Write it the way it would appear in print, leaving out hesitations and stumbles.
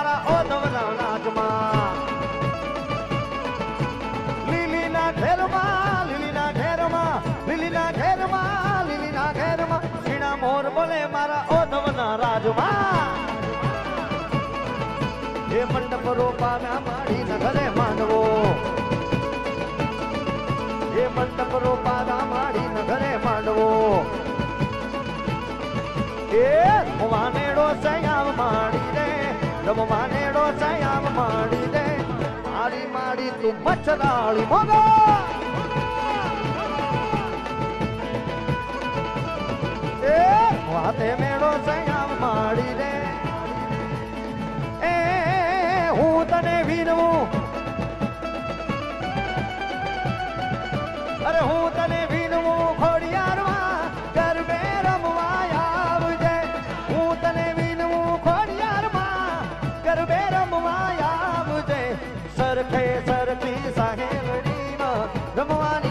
મારા ઓધવના રાજમાં લીલીના ઘેરમાં લીલીના ઘેરમાં લીલીના ઘેરમાં લીલીના ઘેરમાં ઝીણા મોર બોલે મારા ઓધવના રાજમાં એ મંડપ રોપાના માડી નગરે માંડવો એ મંડપ રોપાના માડી નગરે માંડવો એ વાનેડો સયામ માડી દે રમવાનેડો સયામ માડી દે મારી માડી તું મચરાળી મોગો એ વાતે મેળો સયામ માડી દે એ હું તને વીરવું અરે હું તને વીરવું ખોડિયારમાં ગરબે રમવા આવજે હું તને વીરવું ખોડિયારમાં ગરબે રમવા આવજે સરખે સરખી સાહેલડીમાં રમવા